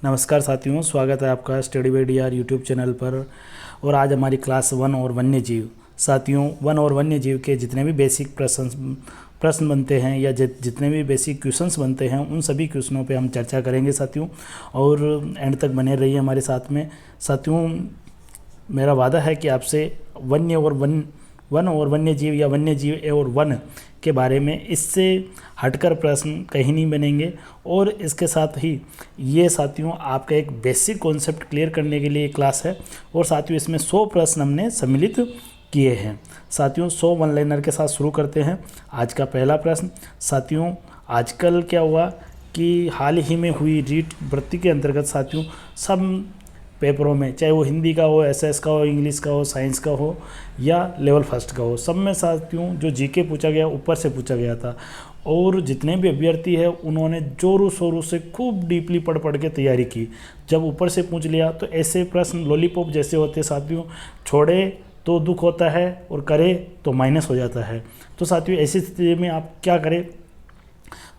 नमस्कार साथियों, स्वागत है आपका study by DR YouTube channel पर। और आज हमारी क्लास वन और वन्य जीव। साथियों, वन और वन्य जीव के जितने भी बेसिक प्रश्न बनते हैं या जितने भी बेसिक क्वेश्चंस बनते हैं, उन सभी क्वेश्चनों पे हम चर्चा करेंगे साथियों। और एंड तक बने रहिए हमारे साथ में। साथियों, मेरा वादा है कि आपसे वन और वन्य जीव या वन्य जीव और वन के बारे में इससे हटकर प्रश्न कहीं नहीं बनेंगे। और इसके साथ ही ये साथियों आपका एक बेसिक कॉन्सेप्ट क्लियर करने के लिए क्लास है। और साथियों, इसमें 100 प्रश्न हमने सम्मिलित किए हैं। साथियों, 100 वन लाइनर के साथ शुरू करते हैं। आज का पहला प्रश्न। साथियों, आजकल क्या हुआ कि हाल ही में हुई रीट भर्ती के अंतर्गत साथियों सब पेपरों में, चाहे वो हिंदी का हो, एसएस का हो, इंग्लिश का हो, साइंस का हो या लेवल फर्स्ट का हो, सब में साथियों जो जीके पूछा गया ऊपर से पूछा गया था। और जितने भी अभ्यर्थी हैं उन्होंने जोरों शोरों से खूब डीपली पढ़ के तैयारी की। जब ऊपर से पूछ लिया तो ऐसे प्रश्न लॉलीपॉप जैसे होते साथियों, छोड़े तो दुख होता है और करे तो माइनस हो जाता है। तो साथियों, ऐसी स्थिति में आप क्या करें?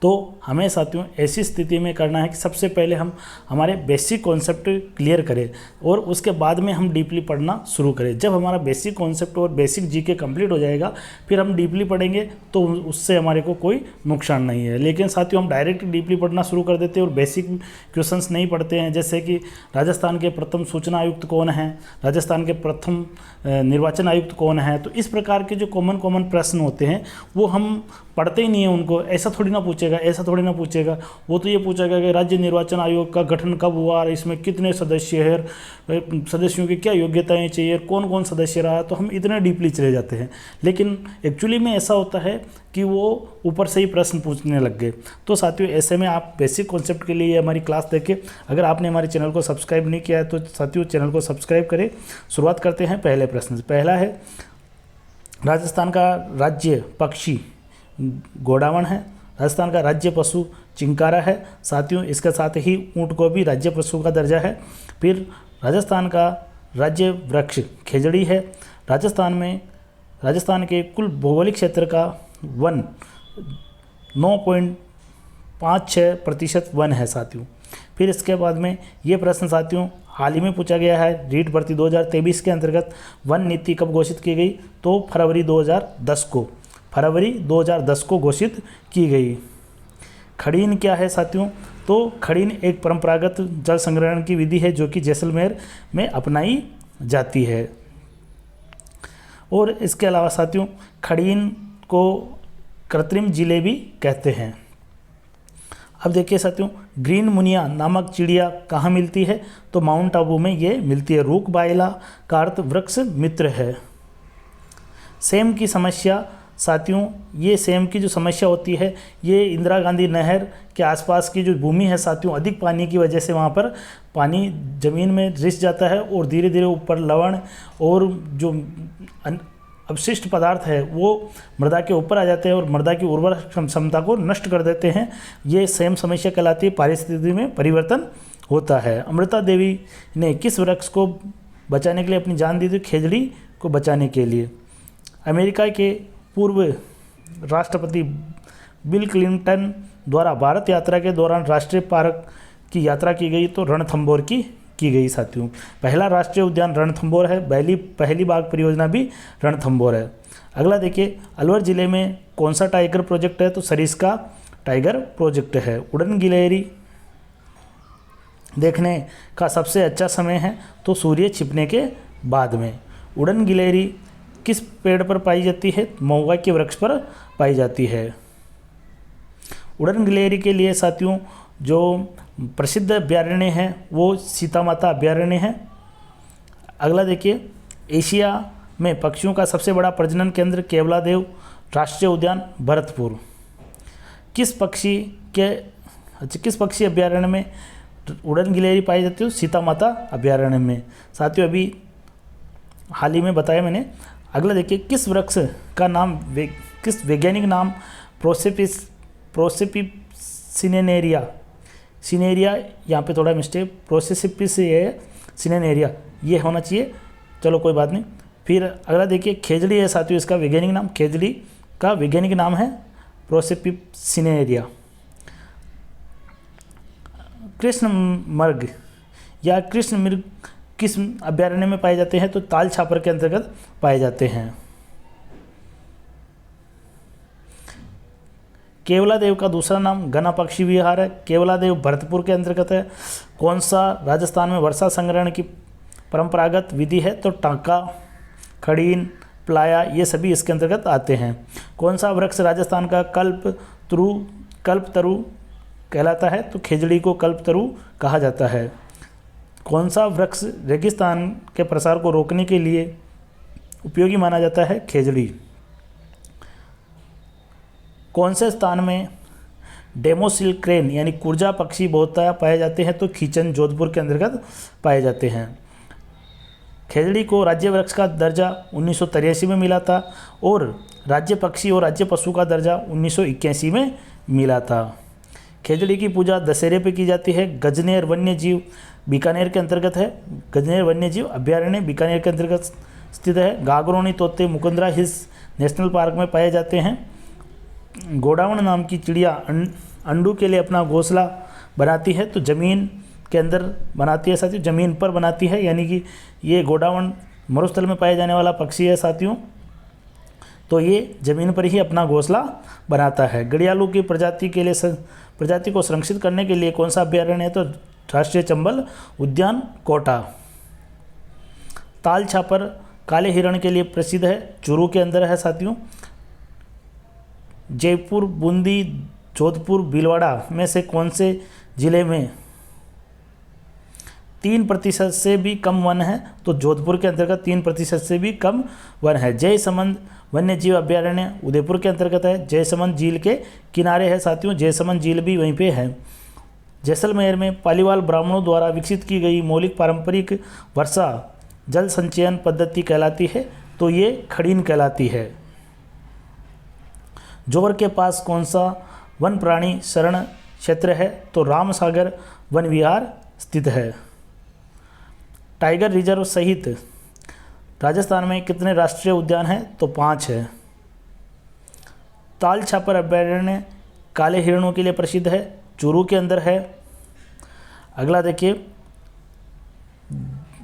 तो हमें साथियों ऐसी स्थिति में करना है कि सबसे पहले हम हमारे बेसिक कॉन्सेप्ट क्लियर करें और उसके बाद में हम डीपली पढ़ना शुरू करें। जब हमारा बेसिक कॉन्सेप्ट और बेसिक जीके कंप्लीट हो जाएगा, फिर हम डीपली पढ़ेंगे तो उससे हमारे को कोई नुकसान नहीं है। लेकिन साथियों, हम डायरेक्ट डीपली पढ़ना शुरू कर देते हैं और बेसिक क्वेश्चंस नहीं पढ़ते हैं। जैसे कि राजस्थान के प्रथम सूचना आयुक्त कौन है, राजस्थान के प्रथम निर्वाचन आयुक्त कौन है, तो इस प्रकार के जो कॉमन प्रश्न होते हैं वो हम पढ़ते ही नहीं है उनको। ऐसा थोड़ी ना पूछेगा, ऐसा थोड़ी ना पूछेगा। वो तो ये पूछेगा कि राज्य निर्वाचन आयोग का गठन कब हुआ, इसमें कितने सदस्य हैं, सदस्यों की क्या योग्यताएं चाहिए, कौन कौन सदस्य रहा। तो हम इतने डीपली चले जाते हैं। लेकिन एक्चुअली में ऐसा होता है कि वो ऊपर से ही प्रश्न पूछने लग गए। तो साथियों, ऐसे में आप बेसिक कॉन्सेप्ट के लिए हमारी क्लास देखें। अगर आपने हमारे चैनल को सब्सक्राइब नहीं किया है तो साथियों चैनल को सब्सक्राइब करें। शुरुआत करते हैं पहले प्रश्न से। पहला है, राजस्थान का राज्य पक्षी गोडावण है, राजस्थान का राज्य पशु चिंकारा है। साथियों, इसके साथ ही ऊंट को भी राज्य पशु का दर्जा है। फिर राजस्थान का राज्य वृक्ष खेजड़ी है। राजस्थान के कुल भौगोलिक क्षेत्र का वन 9.56% वन है साथियों। फिर इसके बाद में ये प्रश्न साथियों हाल ही में पूछा गया है। रीट भर्ती 2023 के अंतर्गत वन नीति कब घोषित की गई? तो फरवरी 2010 को घोषित की गई। खड़ीन क्या है साथियों? तो खड़ीन एक परंपरागत जल संग्रहण की विधि है जो कि जैसलमेर में अपनाई जाती है। और इसके अलावा साथियों खड़ीन को कृत्रिम जिलेबी कहते हैं। अब देखिए साथियों, ग्रीन मुनिया नामक चिड़िया कहाँ मिलती है? तो माउंट आबू में ये मिलती है। रूक बाइला का अर्थ वृक्ष मित्र है। सेम की समस्या साथियों, ये सेम की जो समस्या होती है, ये इंदिरा गांधी नहर के आसपास की जो भूमि है साथियों, अधिक पानी की वजह से वहाँ पर पानी ज़मीन में रिस जाता है और धीरे धीरे ऊपर लवण और जो अवशिष्ट पदार्थ है वो मृदा के ऊपर आ जाते हैं और मृदा की उर्वर क्षमता को नष्ट कर देते हैं। ये सेम समस्या कहलाती है। पारिस्थितिकी में परिवर्तन होता है। अमृता देवी ने किस वृक्ष को बचाने के लिए अपनी जान दी थी? खेजड़ी को बचाने के लिए। अमेरिका के पूर्व राष्ट्रपति बिल क्लिंटन द्वारा भारत यात्रा के दौरान राष्ट्रीय पार्क की यात्रा की गई तो रणथंभौर की गई साथियों। पहला राष्ट्रीय उद्यान रणथंभौर है। पहली बाघ परियोजना भी रणथंभौर है। अगला देखिए, अलवर जिले में कौन सा टाइगर प्रोजेक्ट है? तो सरिस्का टाइगर प्रोजेक्ट है। उड़न गिलहरी देखने का सबसे अच्छा समय है? तो सूर्य छिपने के बाद में। उड़न गिलहरी किस पेड़ पर पाई जाती है? महुआ के वृक्ष पर पाई जाती है। उड़न गिलहरी के लिए साथियों जो प्रसिद्ध अभ्यारण्य है वो सीता माता अभ्यारण्य है। अगला देखिए, एशिया में पक्षियों का सबसे बड़ा प्रजनन केंद्र केवलादेव राष्ट्रीय उद्यान भरतपुर। किस पक्षी अभ्यारण्य में उड़न गिलहरी पाई जाती है? सीता माता अभ्यारण्य में। साथियों, अभी हाल ही में बताया मैंने। अगला देखिए, किस वृक्ष का नाम किस वैज्ञानिक नाम सिनेरिया, यहाँ पे थोड़ा मिस्टेक, प्रोसेसिपिस सिनेरिया ये होना चाहिए। चलो कोई बात नहीं। फिर अगला देखिए, खेजड़ी है साथियों, इसका वैज्ञानिक नाम, खेजड़ी का वैज्ञानिक नाम है प्रोसेपिस सिनेरिया। कृष्ण मृग या कृष्ण मृग किस अभ्यारण्य में पाए जाते हैं? तो ताल छापर के अंतर्गत पाए जाते हैं। केवलादेव का दूसरा नाम घना पक्षी विहार है। केवलादेव भरतपुर के अंतर्गत है। कौन सा राजस्थान में वर्षा संग्रहण की परंपरागत विधि है? तो टांका, खड़ीन, प्लाया, ये सभी इसके अंतर्गत आते हैं। कौन सा वृक्ष राजस्थान का कल्पतरु कहलाता है? तो खेजड़ी को कल्पतरु कहा जाता है। कौन सा वृक्ष रेगिस्तान के प्रसार को रोकने के लिए उपयोगी माना जाता है? खेजड़ी। कौन से स्थान में डेमोसिल क्रेन यानी कुर्जा पक्षी बहुतायत पाए जाते हैं? तो खीचन जोधपुर के अंतर्गत पाए जाते हैं। खेजड़ी को राज्य वृक्ष का दर्जा 1983 में मिला था और राज्य पक्षी और राज्य पशु का दर्जा 1981 में मिला था। खेजड़ी की पूजा दशहरे पे की जाती है। गजनेर वन्य जीव बीकानेर के अंतर्गत है। गजनेर वन्य जीव अभ्यारण्य बीकानेर के अंतर्गत स्थित है। गागरोनी तोते मुकुंदरा हिल्स नेशनल पार्क में पाए जाते हैं। गोडावण नाम की चिड़िया अंडों के लिए अपना घोंसला बनाती है, तो ज़मीन के अंदर बनाती है साथियों, ज़मीन पर बनाती है, यानी कि ये गोडावण मरुस्थल में पाए जाने वाला पक्षी है साथियों, तो ये ज़मीन पर ही अपना घोंसला बनाता है। घड़ियालों की प्रजाति को संरक्षित करने के लिए कौन सा अभ्यारण्य है? तो राष्ट्रीय चंबल उद्यान कोटा। ताल छापर काले हिरण के लिए प्रसिद्ध है, चूरू के अंदर है साथियों। जयपुर, बूंदी, जोधपुर, भीलवाड़ा में से कौन से जिले में 3% से भी कम वन है? तो जोधपुर के अंतर्गत 3% से भी कम वन है। जयसमंद वन्य जीव अभ्यारण्य उदयपुर के अंतर्गत है। जयसमंद झील के किनारे है साथियों, जयसमंद झील भी वहीं पे है। जैसलमेर में पालीवाल ब्राह्मणों द्वारा विकसित की गई मौलिक पारंपरिक वर्षा जल संचयन पद्धति कहलाती है, तो ये खड़ीन कहलाती है। जोर के पास कौन सा वन प्राणी शरण क्षेत्र है? तो रामसागर वन विहार स्थित है। टाइगर रिजर्व सहित राजस्थान में कितने राष्ट्रीय उद्यान हैं? तो 5 है। ताल छापर अभ्यारण्य काले हिरणों के लिए प्रसिद्ध है, चूरू के अंदर है। अगला देखिए,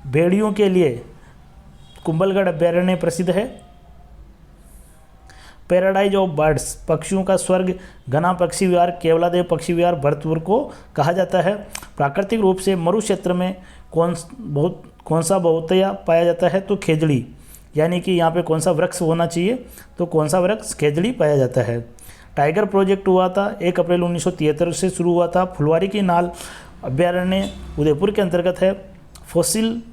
भेड़ियों के लिए कुंभलगढ़ अभ्यारण्य प्रसिद्ध है। पैराडाइज ऑफ बर्ड्स पक्षियों का स्वर्ग घना पक्षी विहार केवलादेव पक्षी विहार भरतपुर को कहा जाता है। प्राकृतिक रूप से मरु क्षेत्र में कौन सा बहुतया पाया जाता है? तो खेजड़ी, यानी कि यहाँ पे कौन सा वृक्ष होना चाहिए? तो कौन सा वृक्ष? खेजड़ी पाया जाता है। टाइगर प्रोजेक्ट हुआ था 1 अप्रैल 1973 से शुरू हुआ था। फुलवारी की नाल अभ्यारण्य उदयपुर के अंतर्गत है। फॉसिल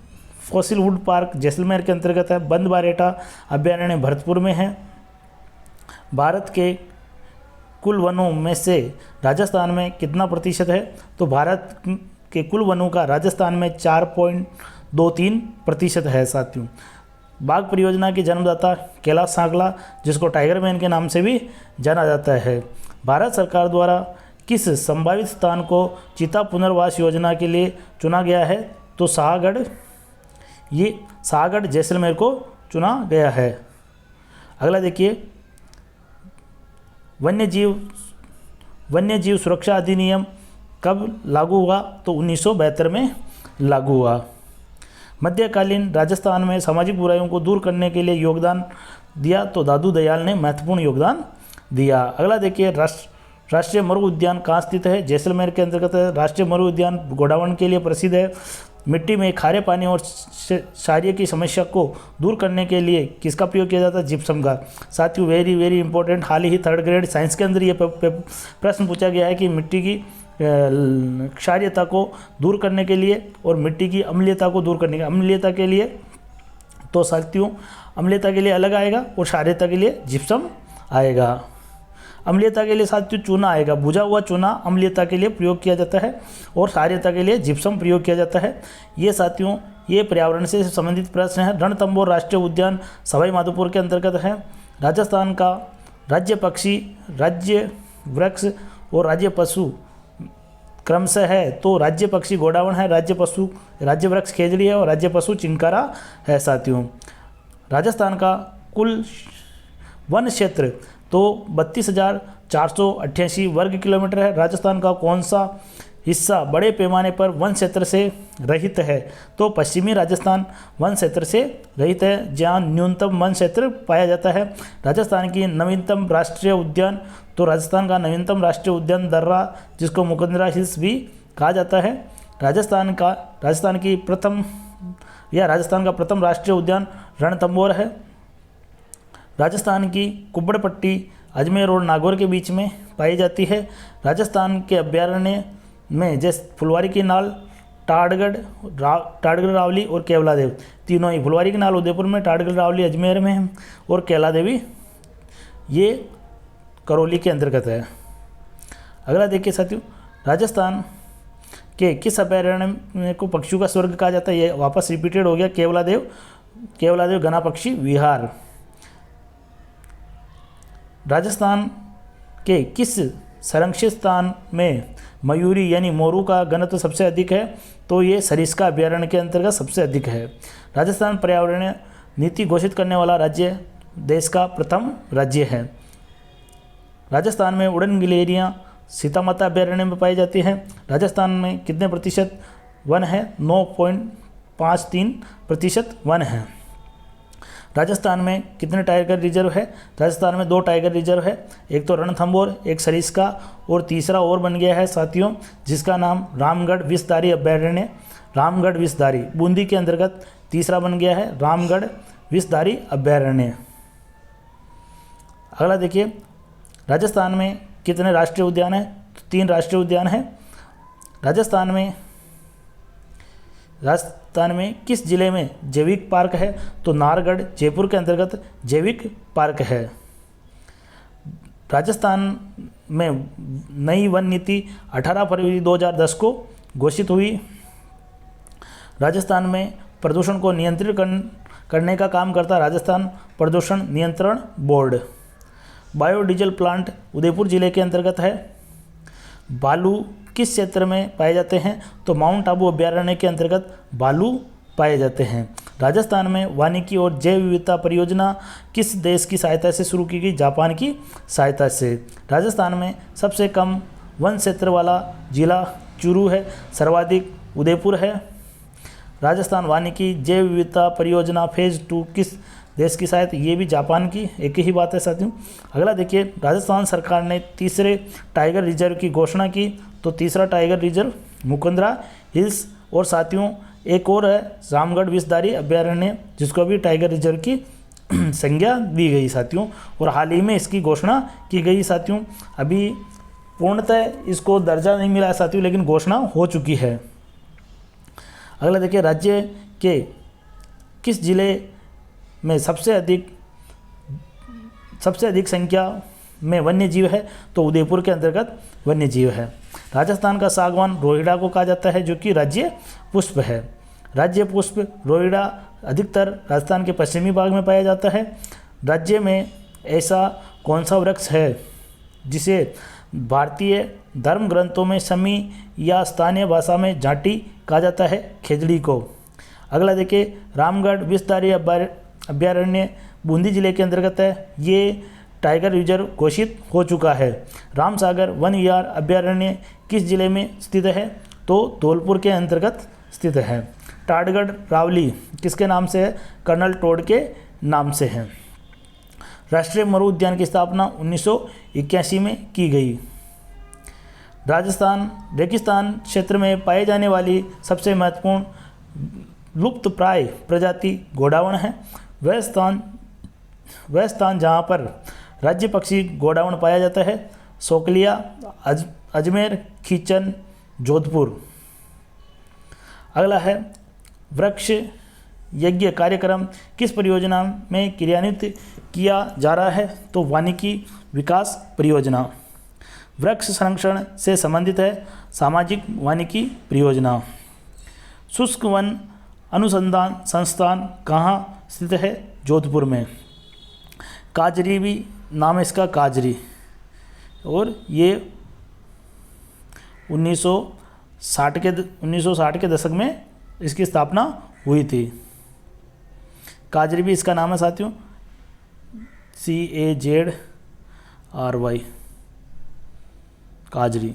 वुड पार्क जैसलमेर के अंतर्गत है। बंद बारेटा अभ्यारण्य भरतपुर में है। भारत के कुल वनों में से राजस्थान में कितना प्रतिशत है? तो भारत के कुल वनों का राजस्थान में 4.23% है साथियों। बाघ परियोजना की जन्मदाता कैलाश सांगला, जिसको टाइगर मैन के नाम से भी जाना जाता है। भारत सरकार द्वारा किस संभावित स्थान को चीता पुनर्वास योजना के लिए चुना गया है? तो शाहगढ़ जैसलमेर को चुना गया है। अगला देखिए, वन्यजीव सुरक्षा अधिनियम कब लागू हुआ? तो 1972 में लागू हुआ। मध्यकालीन राजस्थान में सामाजिक बुराइयों को दूर करने के लिए योगदान दिया, तो दादू दयाल ने महत्वपूर्ण योगदान दिया। अगला देखिए, राष्ट्रीय मरु उद्यान कहाँ स्थित है? जैसलमेर के अंतर्गत है। राष्ट्रीय मरु उद्यान गोडावण के लिए प्रसिद्ध है। मिट्टी में खारे पानी और क्षारीय की समस्या को दूर करने के लिए किसका प्रयोग किया जाता है? जिप्सम का। साथियों, वेरी इंपॉर्टेंट, हाल ही 3rd ग्रेड साइंस के अंदर ये प्रश्न पूछा गया है कि मिट्टी की क्षारीयता को दूर करने के लिए और मिट्टी की अम्लीयता को दूर करने के अम्लीयता के लिए, तो साथियों अम्लीयता के लिए अलग आएगा और क्षारीयता के लिए जिप्सम आएगा। अम्लीयता के लिए साथियों चूना आएगा, बुझा हुआ चूना अम्लीयता के लिए प्रयोग किया जाता है और क्षारीयता के लिए जिप्सम प्रयोग किया जाता है। ये साथियों ये पर्यावरण से संबंधित प्रश्न है। रणथंभौर राष्ट्रीय उद्यान सवाई माधोपुर के अंतर्गत है। राजस्थान का राज्य पक्षी, राज्य वृक्ष और राज्य पशु क्रमशः है, तो राज्य पक्षी गोडावण है, राज्य वृक्ष खेजड़ी है और राज्य पशु चिंकारा है साथियों। राजस्थान का कुल वन क्षेत्र तो 32,488 वर्ग किलोमीटर है। राजस्थान का कौन सा हिस्सा बड़े पैमाने पर वन क्षेत्र से रहित है, तो पश्चिमी राजस्थान वन क्षेत्र से रहित है, जहाँ न्यूनतम वन क्षेत्र पाया जाता है। राजस्थान की नवीनतम राष्ट्रीय उद्यान, तो राजस्थान का नवीनतम राष्ट्रीय उद्यान दर्रा, जिसको मुकुंदरा हिल्स भी कहा जाता है। राजस्थान का प्रथम राष्ट्रीय उद्यान रणथंभौर है। राजस्थान की कुब्बड़ पट्टी अजमेर और नागौर के बीच में पाई जाती है। राजस्थान के अभ्यारण्य में जैसे फुलवारी की नाल, टाड़गढ़ रावली और केवलादेव, तीनों ही, फुलवारी की नाल उदयपुर में, टाड़गढ़ रावली अजमेर में और केवलादेवी ये करौली के अंतर्गत है। अगला देखिए साथियों, राजस्थान के किस अभ्यारण्य को पक्षियों का स्वर्ग कहा जाता है? ये वापस रिपीटेड हो गया, केवलादेव घना पक्षी विहार। राजस्थान के किस संरक्षित स्थान में मयूरी यानी मोरू का घनत्व सबसे अधिक है? तो ये सरिस्का अभ्यारण्य के अंतर्गत सबसे अधिक है। राजस्थान पर्यावरण नीति घोषित करने वाला राज्य देश का प्रथम राज्य है। राजस्थान में उड़न गिलहरियाँ सीता माता अभ्यारण्य में पाई जाती हैं। राजस्थान में कितने प्रतिशत वन है? 9.53% वन है। राजस्थान में कितने टाइगर रिजर्व है? राजस्थान में 2 टाइगर रिजर्व है, एक तो रणथंभौर, एक सरिस्का, और तीसरा और बन गया है साथियों, जिसका नाम रामगढ़ विषधारी अभ्यारण्य, रामगढ़ विषधारी, बूंदी के अंतर्गत तीसरा बन गया है रामगढ़ विषधारी अभ्यारण्य। अगला देखिए, राजस्थान में कितने राष्ट्रीय उद्यान हैं? तो 3 राष्ट्रीय उद्यान हैं। राजस्थान में किस जिले में जैविक पार्क है? तो नाहरगढ़ जयपुर के अंतर्गत जैविक पार्क है। राजस्थान में नई वन नीति 18 फरवरी 2010 को घोषित हुई। राजस्थान में प्रदूषण को नियंत्रित करने का काम करता है राजस्थान प्रदूषण नियंत्रण बोर्ड। बायोडीजल प्लांट उदयपुर जिले के अंतर्गत है। भालू किस क्षेत्र में पाए जाते हैं? तो माउंट आबू अभ्यारण्य के अंतर्गत भालू पाए जाते हैं। राजस्थान में वानिकी और जैव विविधता परियोजना किस देश की सहायता से शुरू की गई? जापान की सहायता से। राजस्थान में सबसे कम वन क्षेत्र वाला जिला चूरू है, सर्वाधिक उदयपुर है। राजस्थान वानिकी जैव विविधता परियोजना फेज 2 किस देश की सहायता? ये भी जापान की, एक ही बात है साथियों। अगला देखिए, राजस्थान सरकार ने तीसरे टाइगर रिजर्व की घोषणा की, तो तीसरा टाइगर रिजर्व मुकुंदरा हिल्स, और साथियों एक और है रामगढ़ विषधारी अभ्यारण्य, जिसको भी टाइगर रिजर्व की संज्ञा दी गई साथियों, और हाल ही में इसकी घोषणा की गई साथियों। अभी पूर्णतः इसको दर्जा नहीं मिला है साथियों, लेकिन घोषणा हो चुकी है। अगला देखिए, राज्य के किस जिले में सबसे अधिक संख्या में वन्य जीव है? तो उदयपुर के अंतर्गत वन्य जीव है। राजस्थान का सागवान रोहिड़ा को कहा जाता है, जो कि राज्य पुष्प है। राज्य पुष्प रोहिड़ा अधिकतर राजस्थान के पश्चिमी भाग में पाया जाता है। राज्य में ऐसा कौन सा वृक्ष है जिसे भारतीय धर्म ग्रंथों में शमी या स्थानीय भाषा में जाटी कहा जाता है? खेजड़ी को। अगला देखिए, रामगढ़ विषधारी अभ्यारण्य बूंदी जिले के अंतर्गत है। ये टाइगर रिजर्व घोषित हो चुका है। रामसागर वन विहार अभ्यारण्य किस जिले में स्थित है? तो धौलपुर के अंतर्गत स्थित है। टाड़गढ़ रावली किसके नाम से है? कर्नल टोड के नाम से है। राष्ट्रीय मरु उद्यान की स्थापना 1981 में की गई। राजस्थान रेगिस्तान क्षेत्र में पाए जाने वाली सबसे महत्वपूर्ण लुप्त प्राय प्रजाति गोडावण है। वह स्थान जहाँ पर राज्य पक्षी गोडावण पाया जाता है, सोकलिया, अजमेर, खीचन, जोधपुर। अगला है, वृक्ष यज्ञ कार्यक्रम किस परियोजना में क्रियान्वित किया जा रहा है? तो वानिकी विकास परियोजना। वृक्ष संरक्षण से संबंधित है सामाजिक वानिकी परियोजना। शुष्क वन अनुसंधान संस्थान कहाँ स्थित है? जोधपुर में। काजरी भी नाम है इसका, काजरी, और ये 1960 के दशक में इसकी स्थापना हुई थी। काजरी भी इसका नाम है साथियों, CAZRY, काजरी।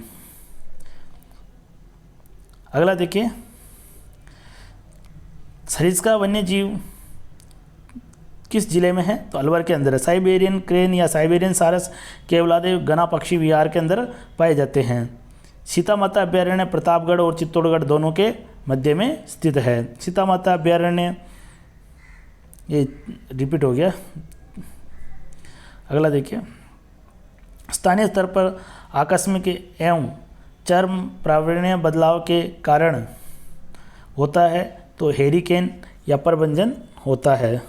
अगला देखिए, सरिस्का वन्य जीव किस जिले में है? तो अलवर के अंदर है। साइबेरियन क्रेन या साइबेरियन सारस केवलादेव घना पक्षी विहार के अंदर पाए जाते हैं। सीता माता अभ्यारण्य प्रतापगढ़ और चित्तौड़गढ़ दोनों के मध्य में स्थित है। सीता माता अभ्यारण्य, ये रिपीट हो गया। अगला देखिए, स्थानीय स्तर पर आकस्मिक एवं चरम पर्यावरणीय बदलाव के कारण होता है तो हेरिकेन या प्रबंजन होता है।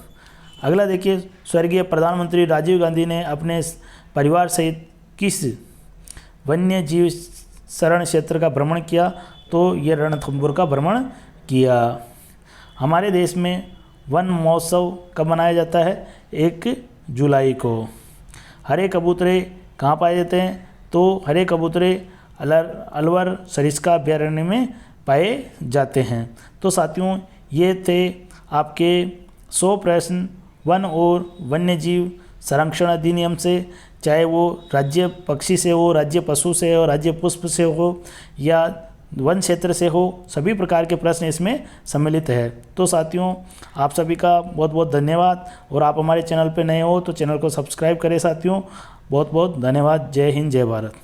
अगला देखिए, स्वर्गीय प्रधानमंत्री राजीव गांधी ने अपने परिवार सहित किस वन्य जीव शरण क्षेत्र का भ्रमण किया? तो ये रणथंभौर का भ्रमण किया। हमारे देश में वन महोत्सव कब मनाया जाता है? 1 जुलाई को। हरे कबूतरे कहाँ पाए जाते हैं? तो हरे कबूतरे अलवर सरिस्का अभ्यारण्य में पाए जाते हैं। तो साथियों, ये थे आपके 100 प्रश्न वन और वन्य जीव संरक्षण अधिनियम से, चाहे वो राज्य पक्षी से हो, राज्य पशु से हो, राज्य पुष्प से हो या वन क्षेत्र से हो, सभी प्रकार के प्रश्न इसमें सम्मिलित है। तो साथियों, आप सभी का बहुत बहुत धन्यवाद, और आप हमारे चैनल पर नए हो तो चैनल को सब्सक्राइब करें साथियों। बहुत बहुत धन्यवाद। जय हिंद, जय भारत।